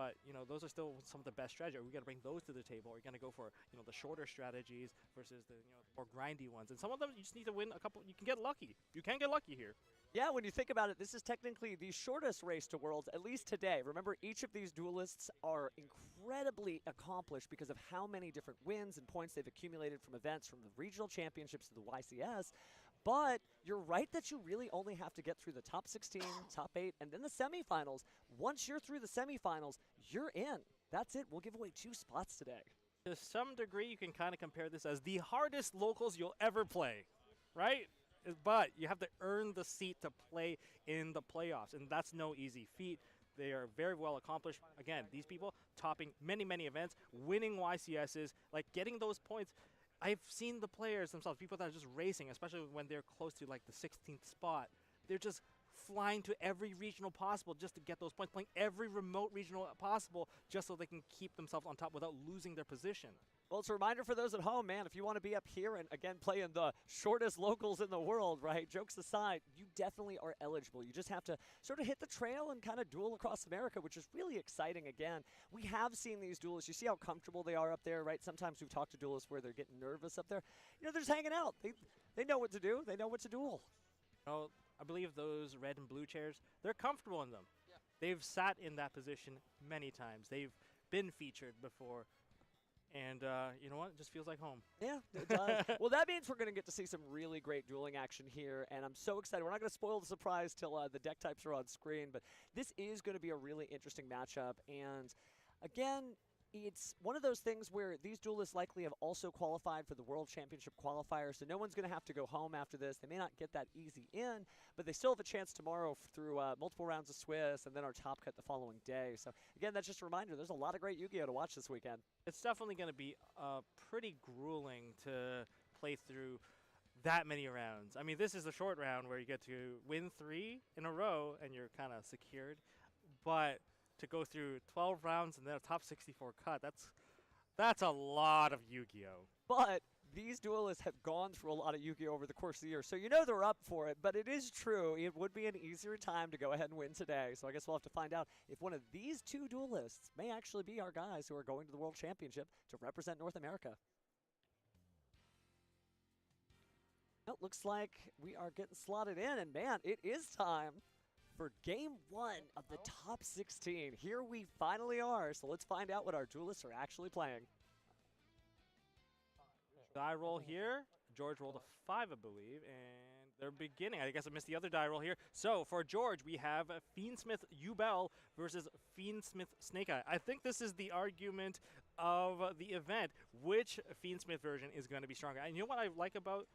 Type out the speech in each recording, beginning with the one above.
But, those are still some of the best strategies. We got to bring those to the table. We're going to go for, the shorter strategies versus the, the more grindy ones. And some of them, you just need to win a couple. You can get lucky. You can get lucky here. Yeah, when you think about it, this is technically the shortest race to Worlds, at least today. Remember, each of these duelists are incredibly accomplished because of how many different wins and points they've accumulated from events, from the regional championships to the YCS. But you're right that you really only have to get through the top 16, top 8, and then the semifinals. Once you're through the semifinals, you're in. That's it. We'll give away 2 spots today. To some degree, you can kind of compare this as the hardest locals you'll ever play, right? But you have to earn the seat to play in the playoffs, and that's no easy feat. They are very well accomplished. Again, these people topping many, many events, winning YCSs, like getting those points. I've seen the players themselves, people that are just racing, especially when they're close to like the 16th spot. They're just flying to every regional possible just to get those points, playing every remote regional possible just so they can keep themselves on top without losing their position. Well, it's a reminder for those at home, man, if you want to be up here and, again, play in the shortest locals in the world, right, jokes aside, you definitely are eligible. You just have to sort of hit the trail and kind of duel across America, which is really exciting. Again, we have seen these duelists. You see how comfortable they are up there, right? Sometimes we've talked to duelists where they're getting nervous up there. They're just hanging out. They know what to do. They know what to duel. Oh, I believe those red and blue chairs, they're comfortable in them. Yeah. They've sat in that position many times. They've been featured before. And you know what? It just feels like home. Yeah, it does. Well, that means we're going to get to see some really great dueling action here, and I'm so excited. We're not going to spoil the surprise till the deck types are on screen, but this is going to be a really interesting matchup. And again, it's one of those things where these duelists likely have also qualified for the World Championship qualifier, so no one's going to have to go home after this. They may not get that easy in, but they still have a chance tomorrow through multiple rounds of Swiss and then our top cut the following day. So, again, that's just a reminder. There's a lot of great Yu-Gi-Oh! To watch this weekend. It's definitely going to be pretty grueling to play through that many rounds. I mean, this is a short round where you get to win 3 in a row and you're kind of secured, but to go through 12 rounds and then a top 64 cut, that's a lot of Yu-Gi-Oh! But these duelists have gone through a lot of Yu-Gi-Oh! Over the course of the year, so you know they're up for it. But it is true, it would be an easier time to go ahead and win today. So I guess we'll have to find out if one of these 2 duelists may actually be our guys who are going to the World Championship to represent North America. Well, looks like we are getting slotted in, and man, it is time for Game 1 of the top 16. Here we finally are, so let's find out what our duelists are actually playing. Die roll here. George rolled a 5, I believe, and they're beginning. I guess I missed the other die roll here. So for George, we have Fiendsmith Ubel versus Fiendsmith Snake Eye. I think this is the argument of the event. Which Fiendsmith version is going to be stronger? And you know what I like about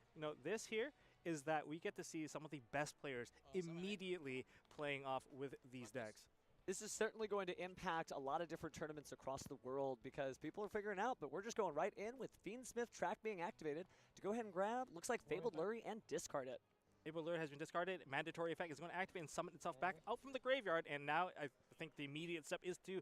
this here is that we get to see some of the best players immediately playing off with these decks. This is certainly going to impact a lot of different tournaments across the world because people are figuring out, but we're just going right in with Fiendsmith track being activated to go ahead and grab, looks like Fabled Lurie, and discard it. Fabled Lurie has been discarded. Mandatory effect is going to activate and summon itself back out from the graveyard, and now I think the immediate step is to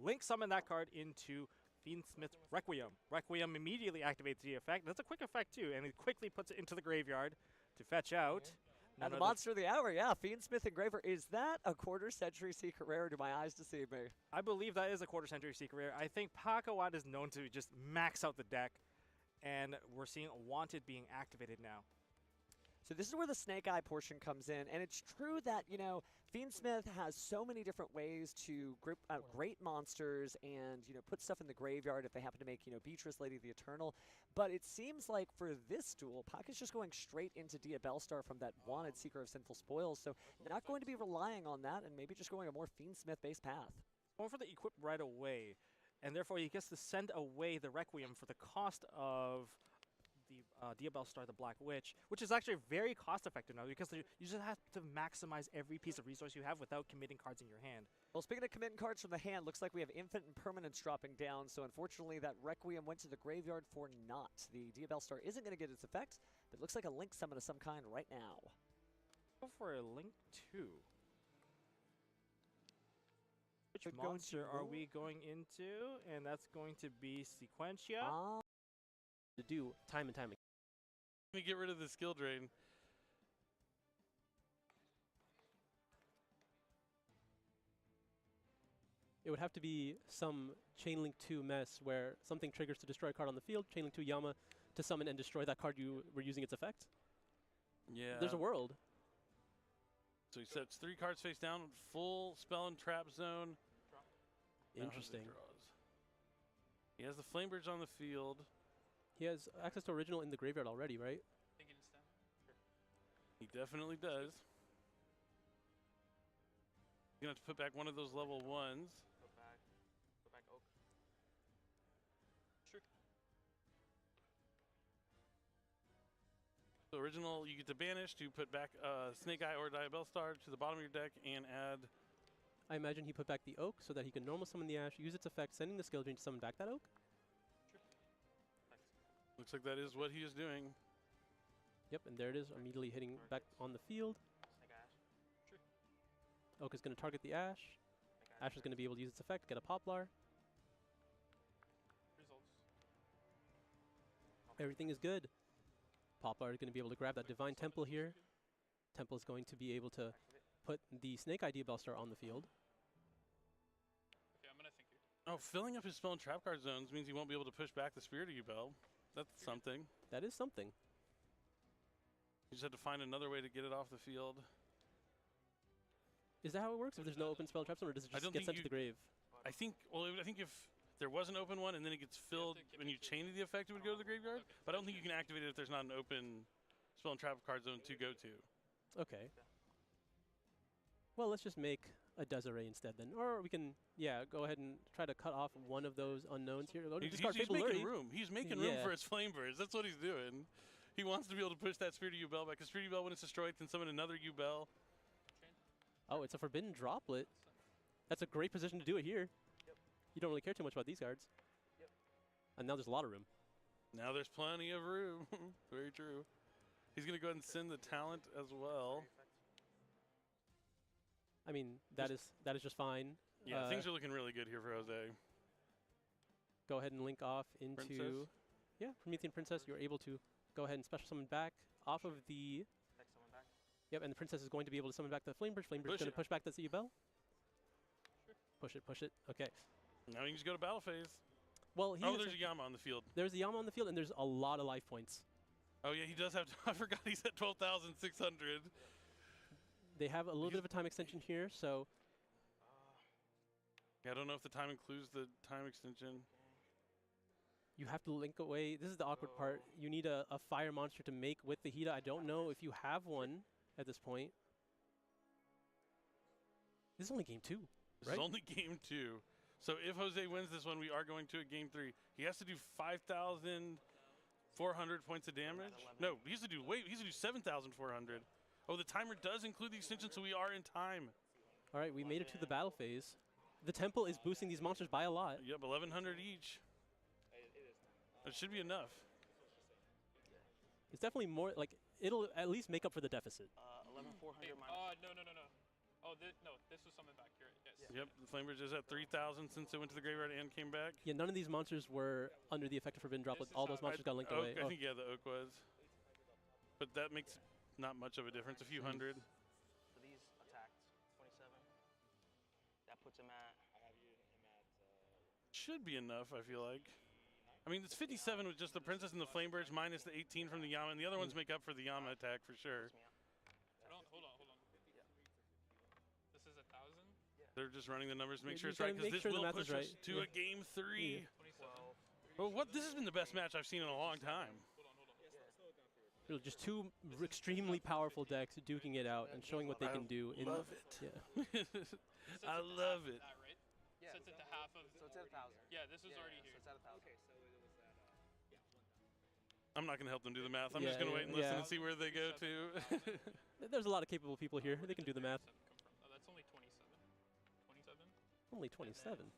link summon that card into Fiendsmith Requiem. Requiem immediately activates the effect. That's a quick effect too, and it quickly puts it into the graveyard to fetch out. And the monster of the hour, yeah, Fiendsmith Engraver. Is that a quarter-century secret rare? Do my eyes deceive me? I believe that is a quarter-century secret rare. I think Pakawat is known to just max out the deck, and we're seeing Wanted being activated now. So this is where the Snake Eye portion comes in, and it's true that, Fiendsmith has so many different ways to grip great monsters and, put stuff in the graveyard if they happen to make, Beatrice, Lady of the Eternal. But it seems like for this duel, Pak is just going straight into Diabellstar from that Wanted Seeker of Sinful Spoils, so they're not going to be relying on that and maybe just going a more Fiendsmith-based path. Going for the equip right away, and therefore he gets to send away the Requiem for the cost of the Diabellstar, the Black Witch, which is actually very cost-effective now because you just have to maximize every piece of resource you have without committing cards in your hand. Well, speaking of committing cards from the hand, looks like we have Infinite and Permanence dropping down, so unfortunately that Requiem went to the graveyard for naught. The Diabellstar isn't going to get its effect, but it looks like a Link summon of some kind right now. Go for a Link 2. Which monster are we going into? And that's going to be Sequentia. To do time and time again. Let me get rid of the skill drain. It would have to be some Chain Link 2 mess where something triggers to destroy a card on the field, Chain Link 2 Yama to summon and destroy that card you were using its effect. Yeah. There's a world. So he sets 3 cards face down, full spell and trap zone. Now Interesting. draws. He has the Flamebirds on the field. He has access to original in the graveyard already, right? He definitely does. He's going to have to put back one of those level 1s. Put back Oak. So original, you get to banish to put back Snake Eye or Diabell Star to the bottom of your deck and add. I imagine he put back the Oak so that he can normal summon the Ash, use its effect, sending the skill drain to summon back that Oak. Looks like that is what he is doing. Yep, and there it is, immediately hitting back on the field. Snake Ash. Oak is going to target the Ash. Ash is going to be able to use its effect, get a Poplar. Everything is good. Poplar is going to be able to grab that Divine Temple here. Temple is going to be able to put the Snake Eye Bellstar on the field. Okay, I'm gonna think here. Oh, filling up his spell and trap card zones means he won't be able to push back the Spirit of Yubel. That's something. That is something. You just have to find another way to get it off the field. Is that how it works? If there's no open spell trap zone, or does it I just don't get think sent to the grave? I think, well, I think if there was an open one and then it gets filled when you chain the effect, it would go to the graveyard. But I don't think you can activate it if there's not an open spell and trap card zone to go to. Okay. Well, let's just make a Desiree instead then. Or we can, yeah, go ahead and try to cut off one of those unknowns here. Go to He's discard Fable making Lurry. room. He's making room Yeah. for his Flamebirds. That's what he's doing. He wants to be able to push that Spirit of Yubel back. Because Spirit of Yubel, when it's destroyed, can summon another Yubel. Oh, it's a Forbidden Droplet. That's a great position to do it here. Yep. You don't really care too much about these cards. Yep. And now there's a lot of room. Now there's plenty of room. Very true. He's going to go ahead and send the talent as well. I mean, that is just fine. Yeah, things are looking really good here for Jose. Go ahead and link off into Princess. yeah, Promethean Princess. You're able to go ahead and special summon back off of the Next someone back. yep, and the Princess is going to be able to summon back the Flamebird. Flamebird's Push going to it. push back the Sea Bell. Push it, push it. Okay. Now you can just go to battle phase. Well, he Oh, has there's a Yama on the field. there's a Yama on the field, and there's a lot of life points. Oh, yeah, he does have. I forgot he's at 12,600. They have a little bit of a time extension here, so Yeah, I don't know if the time includes the time extension. you have to link away. This is the awkward part. You need a fire monster to make with the Hida. I don't know if you have one at this point. This is only game 2. This Right? is only game 2. So if Jose wins this one, we are going to a game 3. He has to do 5,400 points of damage. No, he has to do 7,400. Oh, the timer does include the extension, so we are in time. All right, we made it to the battle phase. The temple is boosting these monsters by a lot. Yep, 1,100 each. That should be enough. It's definitely more, like, it'll at least make up for the deficit. 11,400 minus. No. Oh, no, this was something back here. Yes. Yep, the Flamebirds is at 3,000 since it went to the graveyard and came back. Yeah, none of these monsters were under the effect of Forbidden Droplet. This is All those how- monsters got linked Oak, away. I Oh, think, yeah, the Oak was. But that makes not much of a difference, a few hundred. So these attacked 27. That puts him at. Should be enough, I feel like. I mean, it's 57 with just the Princess and the Flamebirds minus the 18 from the Yama, and the other ones make up for the Yama attack for sure. Hold on. This is 1,000. They're just running the numbers to make Yeah, sure you it's right, gotta because make this sure the will math is push us right. to Yeah. a game 3. 27. Well, this has been the best match I've seen in a long time. Really just two extremely powerful decks duking it out and showing what they can do. Love it. Yeah. I love it. That, right? Yeah. Sets it to half of. So it's at 1,000. Yeah, this was already So here. it's at 1,000. I'm not going to help them do the math. I'm Yeah, just going to yeah, wait and listen yeah. and see where they go to. There's a lot of capable people here. They can do the math. Oh, that's only 27. 27. Only 27.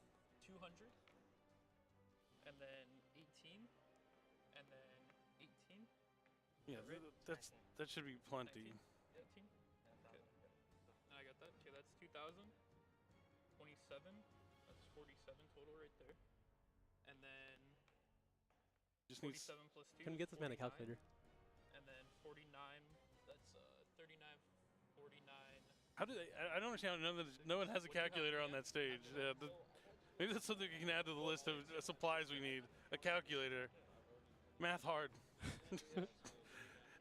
200. And then 18. And then 18. Yeah, that should be plenty. 18. Okay. I got that. Okay, that's 2,000. 27. That's 47 total right there. And then Just needs 47 plus 2. Can we get this man a 49. calculator? And then 49. That's 39. 49. How do they? I don't understand. No one has a What do you have calculator on again? that stage. Maybe that's something we can add to the list of supplies we need. A calculator. Math hard.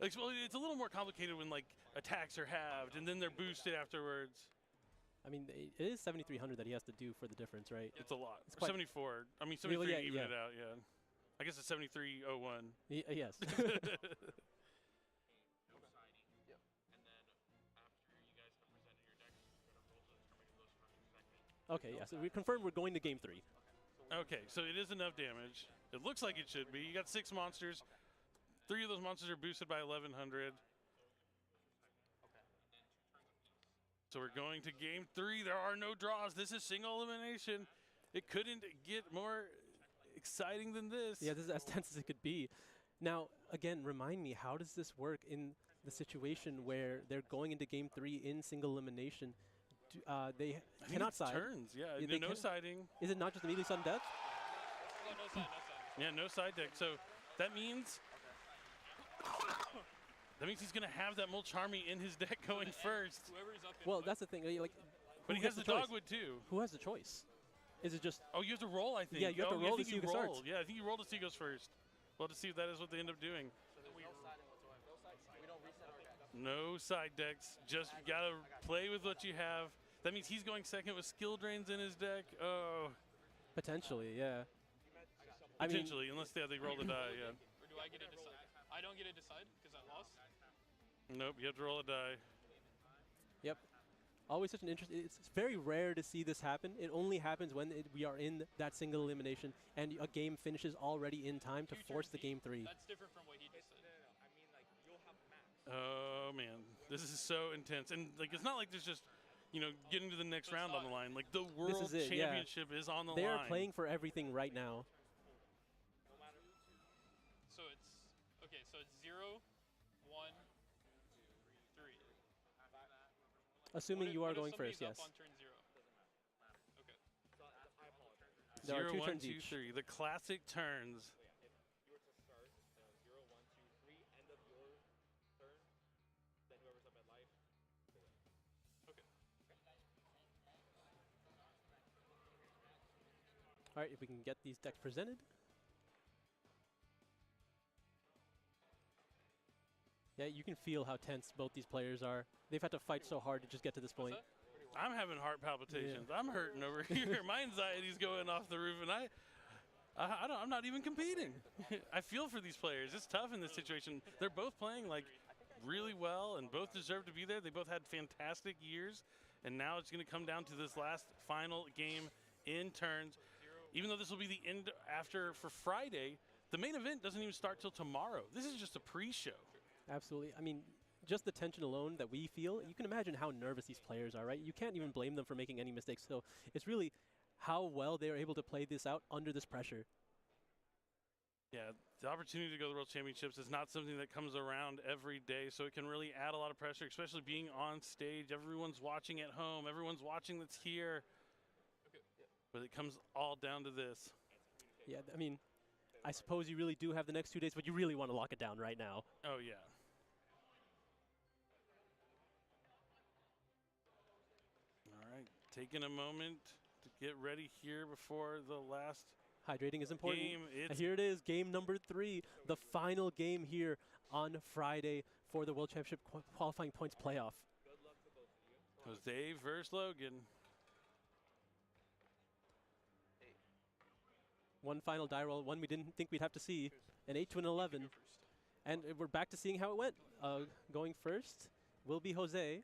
Like, well, it's a little more complicated when, like, attacks are halved and then they're boosted afterwards. I mean, it is 7,300 that he has to do for the difference, right? It's a lot. It's Or quite 74. I mean, Really, 73 yeah, even yeah. it out, yeah. I guess it's 7301. Yes. Okay, yeah. So we confirmed we're going to game 3. Okay, so it is enough damage. It looks like it should be. You got 6 monsters. 3 of those monsters are boosted by 1100. So we're going to game 3. There are no draws. This is single elimination. It couldn't get more exciting than this. Yeah, this is as tense as it could be. Now, again, remind me, how does this work in the situation where they're going into game 3 in single elimination? They I think cannot it's side. turns. Yeah, Yeah, they no can- siding. Is it not just immediately sudden death? Oh, no side, no side. Yeah, no side deck. So that means he's going to have that Mulcharmy in his deck going first. Whoever's up in Well, fight. that's the thing. Like, But who he has gets the choice? dogwood too. Who has the choice? Is it just Oh, you have to roll, I think. Yeah, you have to Oh, roll I to think see you who starts. roll. Yeah, I think you roll to see who goes first. We'll have to see if that is what they end up doing. No side decks. Just gotta play with what you have. That means he's going second with skill drains in his deck. Oh, potentially? Yeah. I mean, potentially, unless they roll the die. Yeah. Or do I get to decide? I don't get to decide because I lost? Nope, you have to roll a die. yep. Always such an interest. It's very rare to see this happen. It only happens when we are in that single elimination and a game finishes already in time to 2 force turns the game 3. That's different from what he just said. Oh man, this is so intense, and like it's not like there's just getting to the next round on the line. Like the world is it, yeah. championship is on the They line. are playing for everything right now. So it's okay. So it's 0, 1, 3. Assuming you are What if going first, somebody's yes. up on turn 0? Okay. There are 0, 2 1, turns 2, each. 3. The classic turns. All right, if we can get these decks presented. Yeah, you can feel how tense both these players are. They've had to fight so hard to just get to this point. I'm having heart palpitations. I'm hurting over here. My anxiety's going off the roof, and I'm not even competing. I feel for these players. It's tough in this situation. They're both playing like really well, and both deserve to be there. They both had fantastic years, and now it's going to come down to this last final game in turns. Even though this will be the end after for Friday, the main event doesn't even start till tomorrow. This is just a pre-show. Absolutely. I mean, just the tension alone that we feel, you can imagine how nervous these players are, right? You can't even blame them for making any mistakes. So it's really how well they are able to play this out under this pressure. Yeah, the opportunity to go to the World Championships is not something that comes around every day, so it can really add a lot of pressure, especially being on stage. Everyone's watching at home. Everyone's watching that's here. But it comes all down to this. Yeah, I mean, I suppose you really do have the next 2 days, but you really want to lock it down right now. Oh, yeah. All right, taking a moment to get ready here before the last Hydrating is important. game. It's Here it is, game number 3, the final game here on Friday for the World Championship qualifying points playoff. Jose versus Logan. One final die roll, one we didn't think we'd have to see, an 8 to an 11. And we're back to seeing how it went. Going first will be Jose.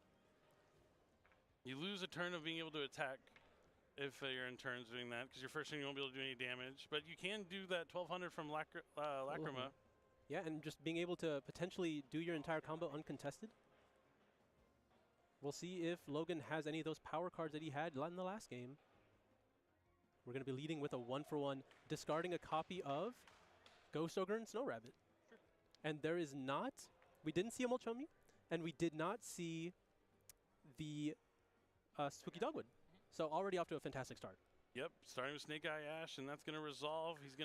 You lose a turn of being able to attack if you're in turns doing that, because your first turn you won't be able to do any damage. But you can do that 1200 from Lacrima. Yeah, and just being able to potentially do your entire combo uncontested. We'll see if Logan has any of those power cards that he had in the last game. We're going to be leading with a 1-for-1, discarding a copy of Ghost Ogre and Snow Rabbit. Sure. And there is not, we didn't see a Mulchummy, and we did not see the Spooky Dogwood. So already off to a fantastic start. Yep, starting with Snake Eye Ash, and that's going to resolve. He's going